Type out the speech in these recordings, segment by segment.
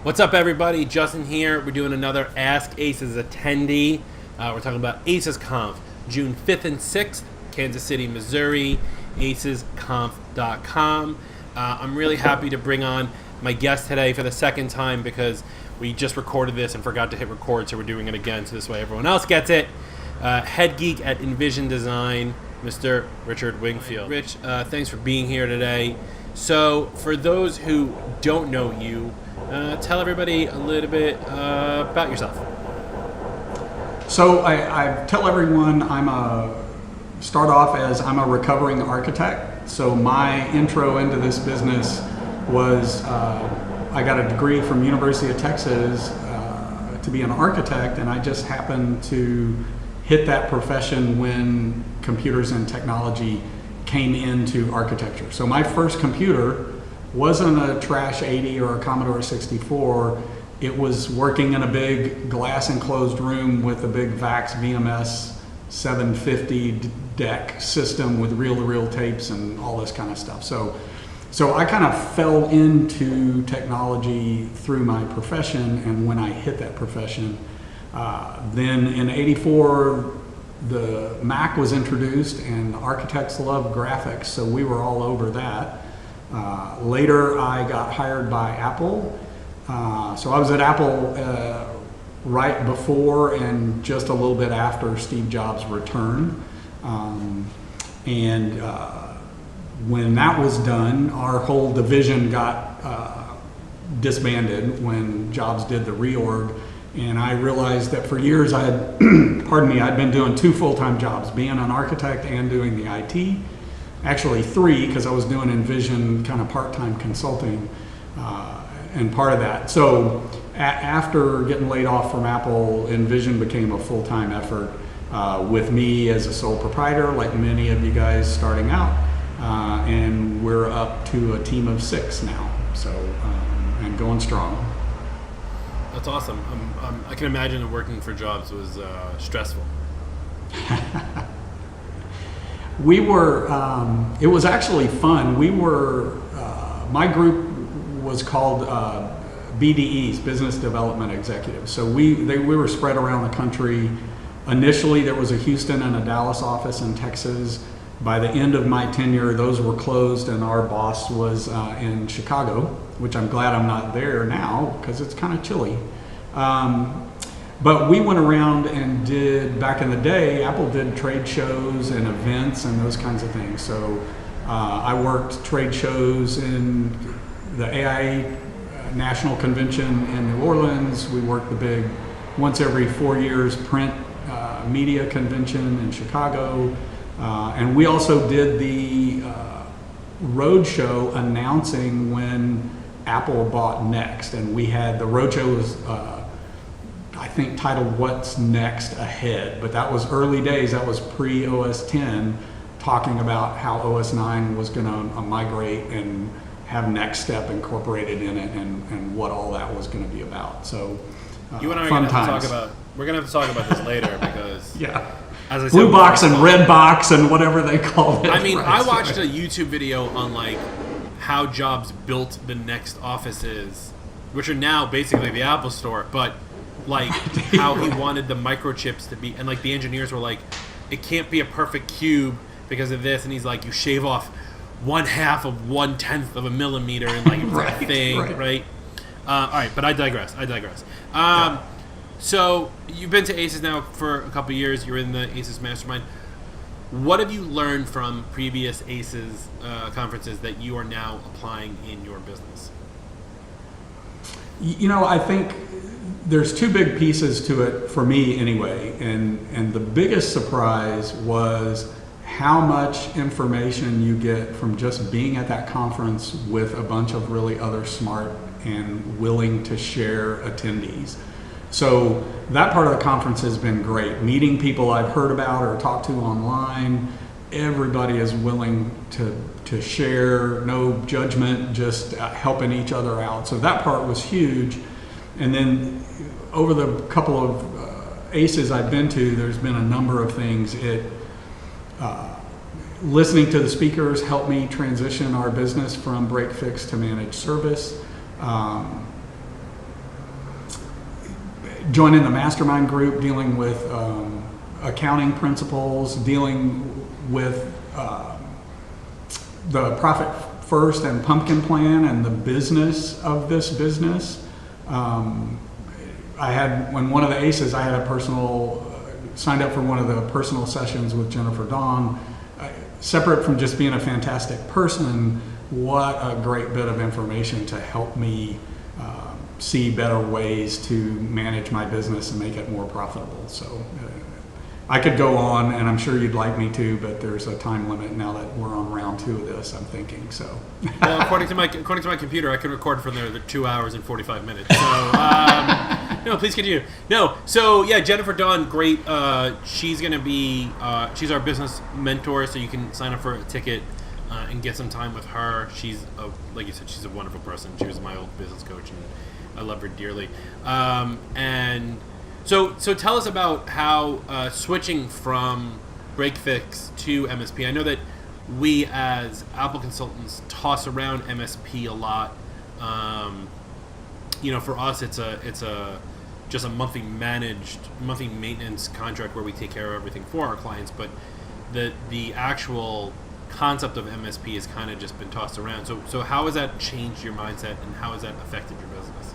What's up, everybody? Justin here. We're doing another Ask ACEs attendee. We're talking about ACES Conf, June 5th and 6th, Kansas City, Missouri, acesconf.com. I'm really happy to bring on my guest today for the second time because we just recorded this and forgot to hit record, so we're doing it again, so this way everyone else gets it. Head geek at Envision Design, Mr. Richard Wingfield. Rich, thanks for being here today. So, for those who don't know you, tell everybody a little bit about yourself. So I tell everyone I'm a recovering architect. So my intro into this business was I got a degree from University of Texas to be an architect, and I just happened to hit that profession when computers and technology came into architecture. So my first computer wasn't a Trash 80 or a Commodore 64. It was working in a big glass enclosed room with a big VAX VMS 750 deck system with reel-to-reel tapes and all this kind of stuff. So I kind of fell into technology through my profession, and when I hit that profession, then in '84, the Mac was introduced, and architects love graphics, so we were all over that. Later, I got hired by Apple. So I was at Apple right before and just a little bit after Steve Jobs' return. When that was done, our whole division got disbanded when Jobs did the reorg. And I realized that for years I had, I'd been doing two full-time jobs, being an architect and doing the IT. Actually three, because I was doing Envision kind of part-time consulting and part of that. So after getting laid off from Apple, Envision became a full-time effort with me as a sole proprietor, like many of you guys starting out. And we're up to a team of 6 now, so and going strong. That's awesome. I can imagine that working for Jobs was stressful. We were, it was actually fun. We were, my group was called BDEs, Business Development Executives. So we were spread around the country. Initially, there was a Houston and a Dallas office in Texas. By the end of my tenure, those were closed, and our boss was in Chicago, which I'm glad I'm not there now because it's kind of chilly. But we went around and did, back in the day, Apple did trade shows and events and those kinds of things. So I worked trade shows in the AIA National Convention in New Orleans. We worked the big, once every 4 years, print media convention in Chicago. And we also did the road show announcing when Apple bought Next. And we had, the road show was, I think, titled What's Next Ahead, but that was early days. That was pre-OS 10, talking about how OS 9 was going to migrate and have Next Step incorporated in it, and what all that was going to be about. So You and I are going to have to talk about, we're going to have to talk about this later because yeah, as I said, blue box and red box and whatever they call it. I mean, right, I watched a YouTube video on like how Jobs built the Next offices, which are now basically the Apple Store, but like how he wanted the microchips to be, and like the engineers were like, it can't be a perfect cube because of this, and he's like, you shave off 1/2 of 1/10 of a millimeter, and like it's right, a thing, right? All right, but I digress. Yeah. So you've been to ACES now for a couple of years. You're in the ACES Mastermind. What have you learned from previous ACES conferences that you are now applying in your business? You know, I think there's two big pieces to it for me anyway, and the biggest surprise was how much information you get from just being at that conference with a bunch of really other smart and willing to share attendees. So that part of the conference has been great. Meeting people I've heard about or talked to online, everybody is willing to share, no judgment, just helping each other out. So that part was huge. And then over the couple of ACES I've been to, there's been a number of things. Listening to the speakers helped me transition our business from break fix to managed service. joining the mastermind group, dealing with accounting principles, dealing with the Profit First and Pumpkin Plan and the business of this business. I had, when one of the ACEs, I had a personal, signed up for one of the personal sessions with Jennifer Dawn. Separate from just being a fantastic person, what a great bit of information to help me see better ways to manage my business and make it more profitable. So I could go on, and I'm sure you'd like me to, but there's a time limit now that we're on round 2 of this, I'm thinking. So well, according to my computer, I can record from there the 2 hours and 45 minutes. So no, please continue. No, so yeah, Jennifer Dawn, great. She's gonna be she's our business mentor, so you can sign up for a ticket and get some time with her. She's like you said, she's a wonderful person. She was my old business coach, and I love her dearly. And so tell us about how switching from break fix to MSP. I know that we as Apple consultants toss around MSP a lot. For us, it's just a monthly maintenance contract where we take care of everything for our clients. But the actual concept of MSP has kind of just been tossed around. So how has that changed your mindset, and how has that affected your business?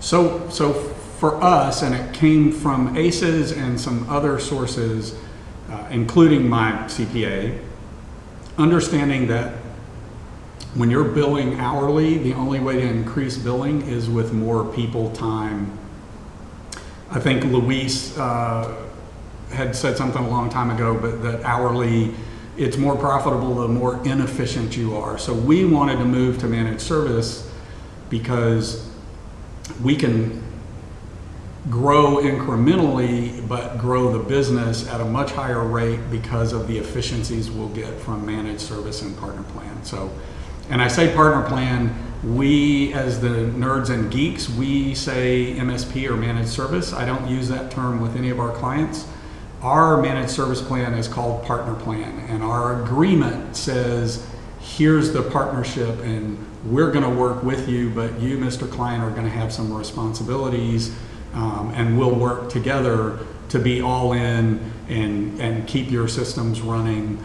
So for us, and it came from ACEs and some other sources, including my CPA, understanding that when you're billing hourly, the only way to increase billing is with more people time. I think Luis had said something a long time ago, but that hourly, it's more profitable the more inefficient you are. So we wanted to move to managed service because we can grow incrementally, but grow the business at a much higher rate because of the efficiencies we'll get from managed service and partner plan. So, and I say partner plan, we as the nerds and geeks, we say MSP or managed service. I don't use that term with any of our clients. Our managed service plan is called partner plan, and our agreement says, here's the partnership, and we're going to work with you, but you, Mr. Client, are going to have some responsibilities, and we'll work together to be all in and keep your systems running.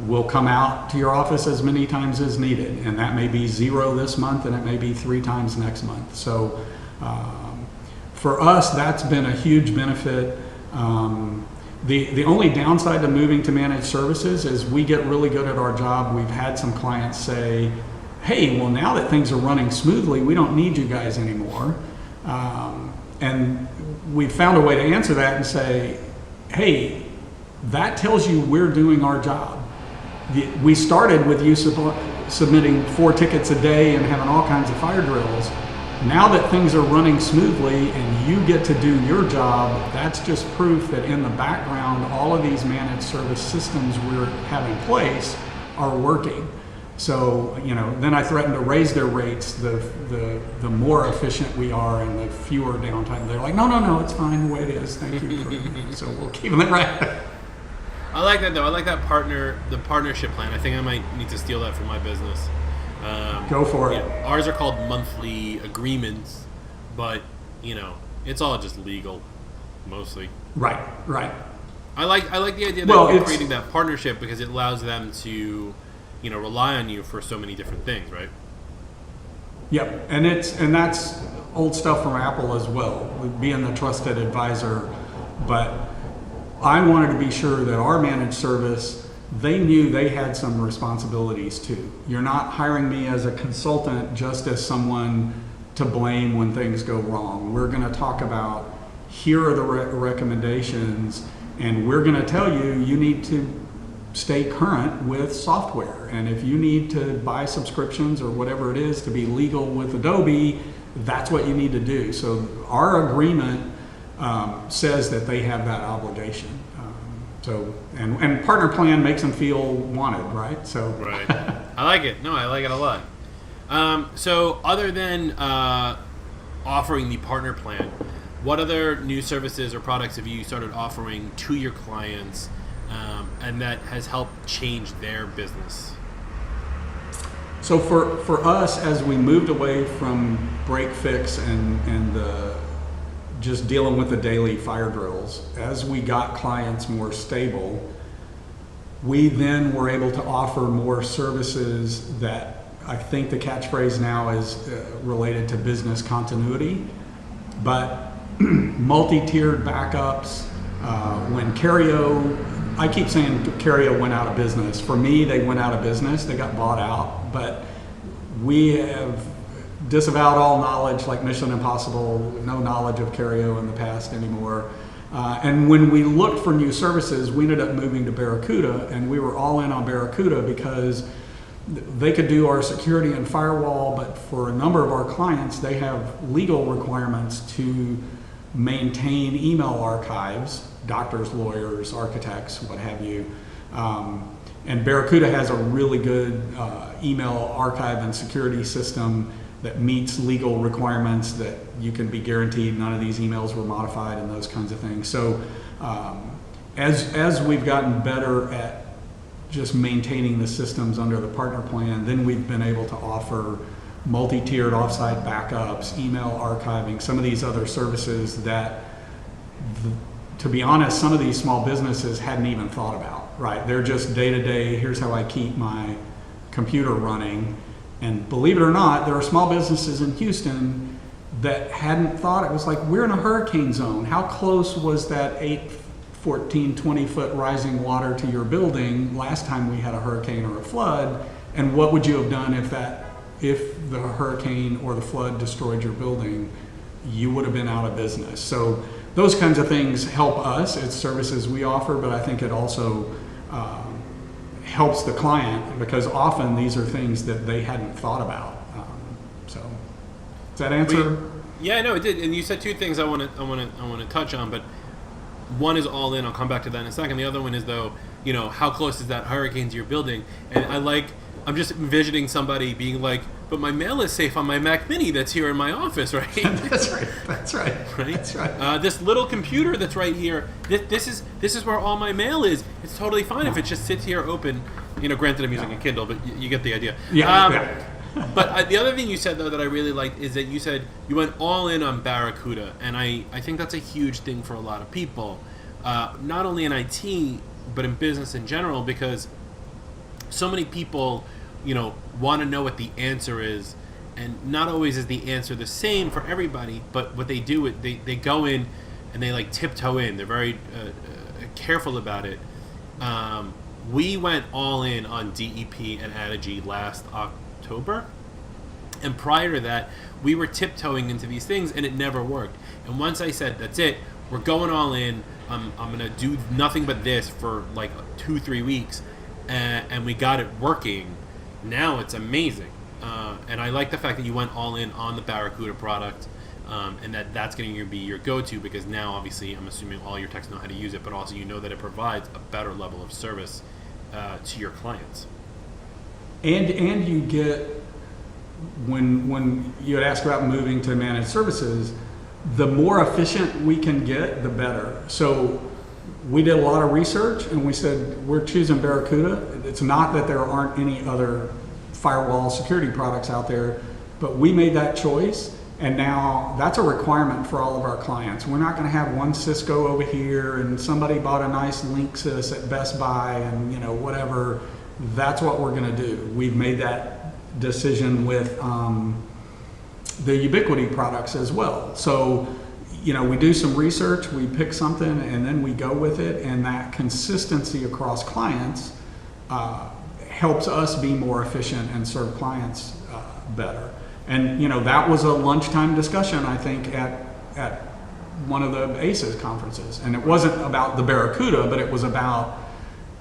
We'll come out to your office as many times as needed, and that may be 0 this month, and it may be 3 times next month. So for us, that's been a huge benefit. The only downside to moving to managed services is we get really good at our job. We've had some clients say, hey, well, now that things are running smoothly, we don't need you guys anymore. And we've found a way to answer that and say, hey, that tells you we're doing our job. We started with you submitting 4 tickets a day and having all kinds of fire drills. Now that things are running smoothly and you get to do your job, that's just proof that in the background, all of these managed service systems we have in place are working. So, then I threaten to raise their rates the more efficient we are and the fewer downtime. They're like, no, it's fine the way it is. Thank you. So we'll keep them right. I like that though. I like that the partnership plan. I think I might need to steal that for my business. Go for it. Ours are called monthly agreements, but it's all just legal, mostly. Right. I like the idea that you're creating that partnership because it allows them to, rely on you for so many different things, right? Yep, and that's old stuff from Apple as well, being the trusted advisor. But I wanted to be sure that our managed service, they knew they had some responsibilities too. You're not hiring me as a consultant just as someone to blame when things go wrong. We're going to talk about, here are the recommendations, and we're going to tell you need to stay current with software. And if you need to buy subscriptions or whatever it is to be legal with Adobe, that's what you need to do. So our agreement says that they have that obligation. And partner plan makes them feel wanted, right? So right. I like it. No, I like it a lot. So other than offering the partner plan, what other new services or products have you started offering to your clients, and that has helped change their business? So for us, as we moved away from break fix and just dealing with the daily fire drills, as we got clients more stable, we then were able to offer more services that I think the catchphrase now is related to business continuity, but multi-tiered backups. When Carrio, I keep saying Carrio went out of business. For me, they went out of business. They got bought out, but we have disavowed all knowledge, like Mission Impossible, no knowledge of Carrio in the past anymore. And when we looked for new services, we ended up moving to Barracuda, and we were all in on Barracuda because they could do our security and firewall, but for a number of our clients, they have legal requirements to maintain email archives, doctors, lawyers, architects, what have you. And Barracuda has a really good email archive and security system that meets legal requirements that you can be guaranteed none of these emails were modified and those kinds of things. So as we've gotten better at just maintaining the systems under the partner plan, then we've been able to offer multi-tiered offsite backups, email archiving, some of these other services that, to be honest, some of these small businesses hadn't even thought about, right? They're just day-to-day, here's how I keep my computer running. And believe it or not, there are small businesses in Houston that hadn't thought. It was like, we're in a hurricane zone. How close was that 8, 14, 20-foot rising water to your building last time we had a hurricane or a flood? And what would you have done if the hurricane or the flood destroyed your building? You would have been out of business. So those kinds of things help us. It's services we offer, but I think it also helps the client, because often these are things that they hadn't thought about. So does that answer? Yeah, no, it did. And you said two things I want to touch on, but one is all in. I'll come back to that in a second. The other one is, though, how close is that hurricane to your building? And I'm just envisioning somebody being like, but my mail is safe on my Mac Mini that's here in my office, right? That's right. Right? That's right. This little computer that's right here, this is where all my mail is. It's totally fine if it just sits here open. Granted I'm using a Kindle, but you get the idea. Yeah. But the other thing you said, though, that I really liked is that you said you went all in on Barracuda. And I think that's a huge thing for a lot of people, not only in IT, but in business in general, because so many people want to know what the answer is, and not always is the answer the same for everybody. But what they do, they go in and they tiptoe in. They're very careful about it. We went all in on DEP and Attendee last October, and prior to that, we were tiptoeing into these things, and it never worked. And once I said, "That's it, we're going all in. I'm gonna do nothing but this for 2-3 weeks," and we got it working. Now it's amazing, and I like the fact that you went all in on the Barracuda product, and that's going to be your go-to, because now obviously I'm assuming all your techs know how to use it, but also that it provides a better level of service to your clients. And you get, when you had asked about moving to managed services, the more efficient we can get, the better. So we did a lot of research, and we said we're choosing Barracuda. It's not that there aren't any other firewall security products out there, but we made that choice, and now that's a requirement for all of our clients. We're not going to have one Cisco over here and somebody bought a nice Linksys at Best Buy and whatever. That's what we're going to do. We've made that decision with the Ubiquity products as well. So we do some research, we pick something, and then we go with it, and that consistency across clients helps us be more efficient and serve clients better. And that was a lunchtime discussion, I think, at one of the ACEs conferences. And it wasn't about the Barracuda, but it was about,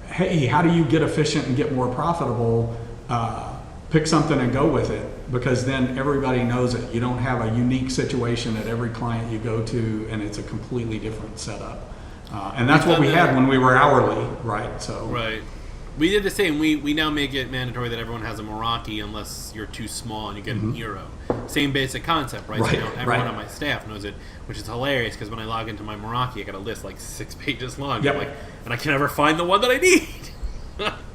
hey, how do you get efficient and get more profitable? Pick something and go with it, because then everybody knows it. You don't have a unique situation at every client you go to, and it's a completely different setup. And that's what we had when we were hourly, right? So right. We did the same. We now make it mandatory that everyone has a Meraki unless you're too small and you get an Eero. Same basic concept, right? So everyone on my staff knows it, which is hilarious, because when I log into my Meraki, I got a list 6 pages long. Yep. And I can never find the one that I need.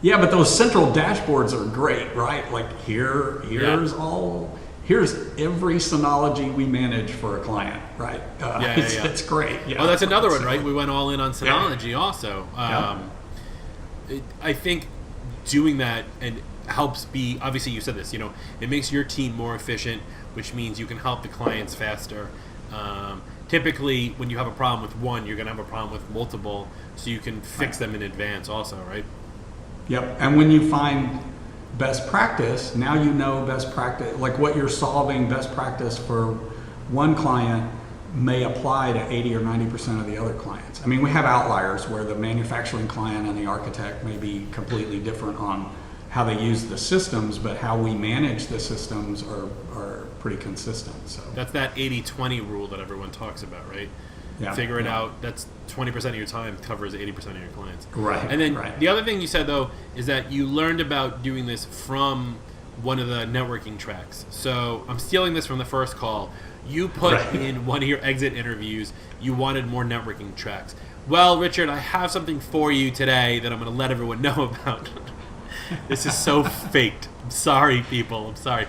Yeah, but those central dashboards are great, right? Like here's every Synology we manage for a client, right? It's great. Yeah. Oh, that's another one, right? We went all in on Synology also. I think doing that and helps be, obviously you said this, it makes your team more efficient, which means you can help the clients faster. Typically, when you have a problem with one, you're going to have a problem with multiple, so you can fix them in advance also, right? Yep. And when you find best practice, now you know best practice, like what you're solving best practice for one client may apply to 80 or 90% of the other clients. I mean, we have outliers where the manufacturing client and the architect may be completely different on how they use the systems, but how we manage the systems are pretty consistent. So that's that 80-20 rule that everyone talks about, right? Yeah. Figure it out. That's 20% of your time covers 80% of your clients. Right. And then the other thing you said, though, is that you learned about doing this from one of the networking tracks. So I'm stealing this from the first call. You put in one of your exit interviews, you wanted more networking tracks. Well, Richard, I have something for you today that I'm going to let everyone know about. This is so faked. I'm sorry, people. I'm sorry.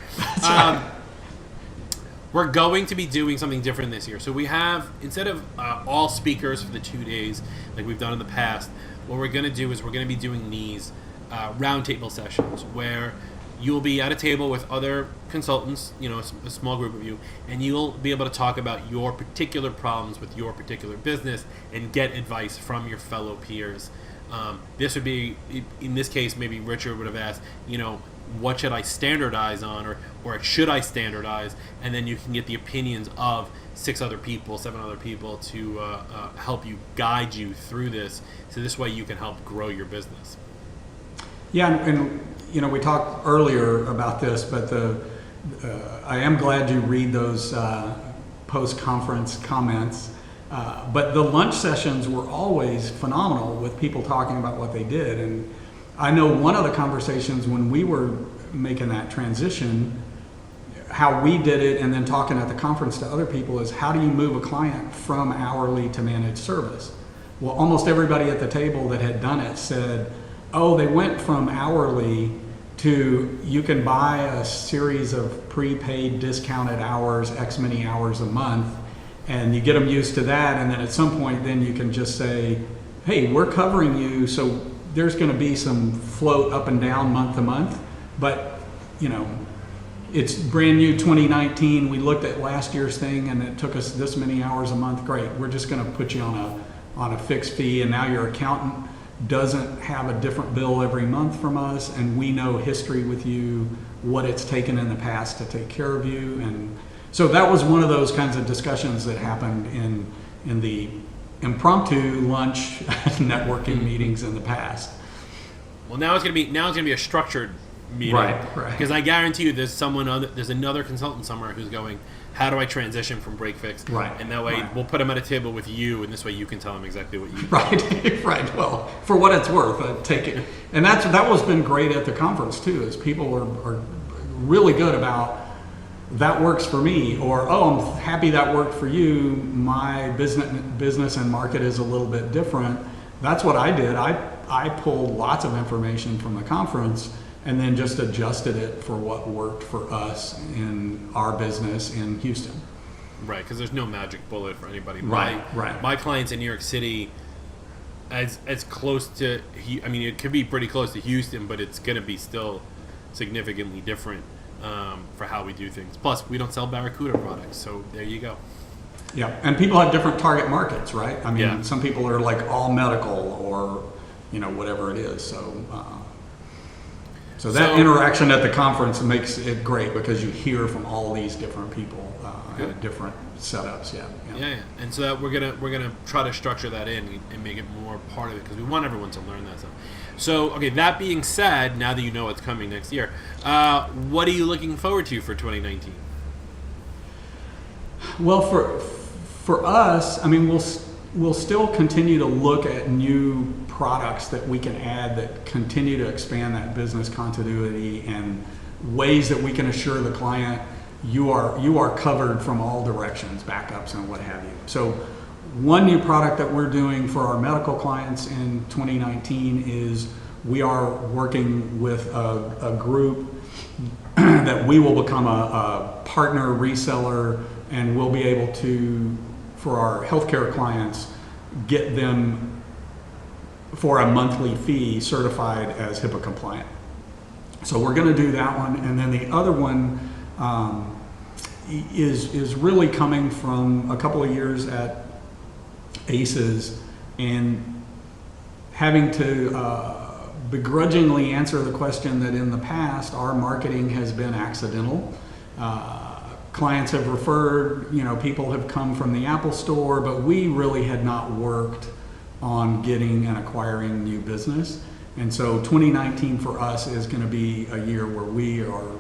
We're going to be doing something different this year. So we have, instead of all speakers for the 2 days like we've done in the past, what we're going to do is we're going to be doing these roundtable sessions where you'll be at a table with other consultants, a small group of you, and you'll be able to talk about your particular problems with your particular business and get advice from your fellow peers. This would be, in this case, maybe Richard would have asked, what should I standardize on, or should I standardize? And then you can get the opinions of 7 other people to help you, guide you through this. So this way you can help grow your business. Yeah, and we talked earlier about this, but I am glad you read those post-conference comments. But the lunch sessions were always phenomenal with people talking about what they did. And I know one of the conversations when we were making that transition, how we did it and then talking at the conference to other people is, how do you move a client from hourly to managed service? Well, almost everybody at the table that had done it said, oh, they went from hourly to you can buy a series of prepaid discounted hours, X many hours a month, and you get them used to that, and then at some point then you can just say, hey, we're covering you, so there's going to be some float up and down month to month, but it's brand new 2019, we looked at last year's thing and it took us this many hours a month, great, we're just going to put you on a fixed fee, and now your accountant doesn't have a different bill every month from us, and we know history with you, what it's taken in the past to take care of you. And so that was one of those kinds of discussions that happened in the impromptu lunch networking meetings in the past. Well, now it's gonna be a structured meeting, right? Because I guarantee you, there's another consultant somewhere who's going, how do I transition from break fix? Right. And that way we'll put them at a table with you, and this way you can tell them exactly what you do. Right. Well, for what it's worth, take it. And that was been great at the conference too, is people are really good about, that works for me, or, oh, I'm happy that worked for you, my business and market is a little bit different. That's what I did. I pulled lots of information from the conference and then just adjusted it for what worked for us in our business in Houston. Right, because there's no magic bullet for anybody. Right. My clients in New York City, as close to, it could be pretty close to Houston, but it's going to be still significantly different for how we do things. Plus, we don't sell Barracuda products, so there you go. Yeah, and people have different target markets, right? Some people are like all medical or, whatever it is. So that interaction at the conference makes it great because you hear from all these different people at different setups. Yeah. And so that we're gonna try to structure that in and make it more part of it because we want everyone to learn that stuff. So, okay, that being said, now that you know what's coming next year, what are you looking forward to for 2019? Well, for us, we'll still continue to look at new products that we can add that continue to expand that business continuity and ways that we can assure the client you are covered from all directions, backups and what have you. So one new product that we're doing for our medical clients in 2019 is we are working with a group that we will become a partner reseller, and we'll be able to, for our healthcare clients, get them for a monthly fee certified as HIPAA compliant. So we're going to do that one, and then the other one is really coming from a couple of years at ACEs and having to begrudgingly answer the question that in the past our marketing has been accidental. Clients have referred, people have come from the Apple Store, but we really had not worked on getting and acquiring new business. And so 2019 for us is going to be a year where we are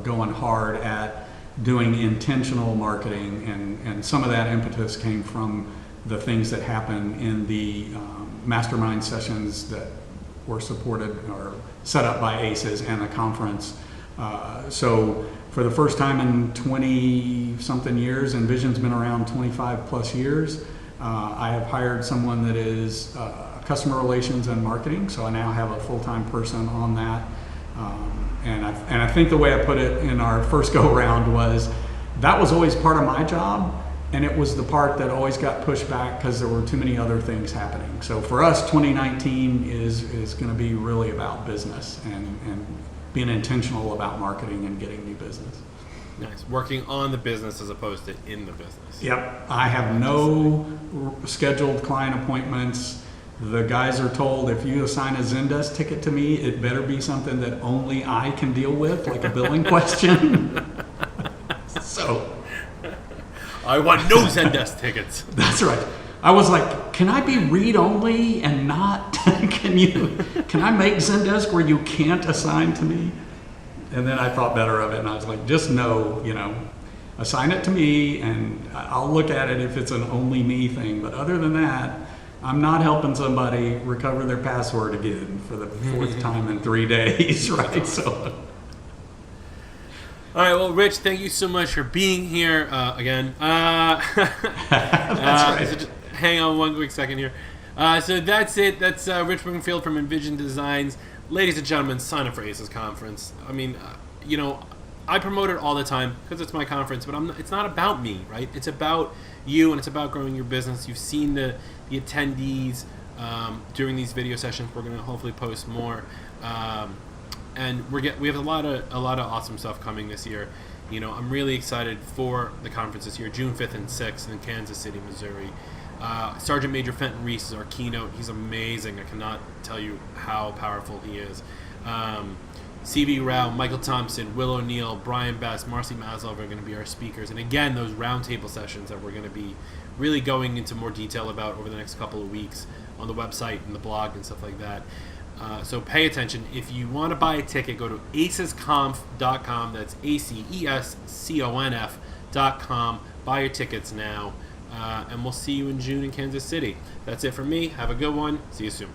going hard at doing intentional marketing, and some of that impetus came from the things that happen in the mastermind sessions that were supported or set up by ACEs and the conference. So for the first time in 20-something years, Envision's been around 25 plus years, I have hired someone that is customer relations and marketing, so I now have a full-time person on that. And I think the way I put it in our first go-around was, that was always part of my job, and it was the part that always got pushed back because there were too many other things happening. So for us, 2019 is going to be really about business and being intentional about marketing and getting new business. Nice. Working on the business as opposed to in the business. Yep. I have no scheduled client appointments. The guys are told, if you assign a Zendesk ticket to me, it better be something that only I can deal with, like a billing question. So I want no Zendesk tickets. That's right. I was like, can I be read only and not, can I make Zendesk where you can't assign to me? And then I thought better of it, and I was like, just no, assign it to me and I'll look at it if it's an only me thing. But other than that, I'm not helping somebody recover their password again for the fourth time in 3 days, right? So. All right, well, Rich, thank you so much for being here again. That's right. So just hang on one quick second here. So that's it. That's Rich Wingfield from Envision Designs. Ladies and gentlemen, sign up for ACES Conference. I mean, I promote it all the time because it's my conference, but it's not about me, right? It's about you, and it's about growing your business. You've seen the attendees during these video sessions. We're going to hopefully post more. And we have a lot of awesome stuff coming this year. I'm really excited for the conference this year, June 5th and 6th in Kansas City, Missouri. Sergeant Major Fenton Reese is our keynote. He's amazing. I cannot tell you how powerful he is. C.B. Rao, Michael Thompson, Will O'Neill, Brian Best, Marcy Maslov are going to be our speakers. And again, those roundtable sessions that we're going to be really going into more detail about over the next couple of weeks on the website and the blog and stuff like that. So pay attention. If you want to buy a ticket, go to acesconf.com. That's ACESCONF.com. Buy your tickets now. And we'll see you in June in Kansas City. That's it for me. Have a good one. See you soon.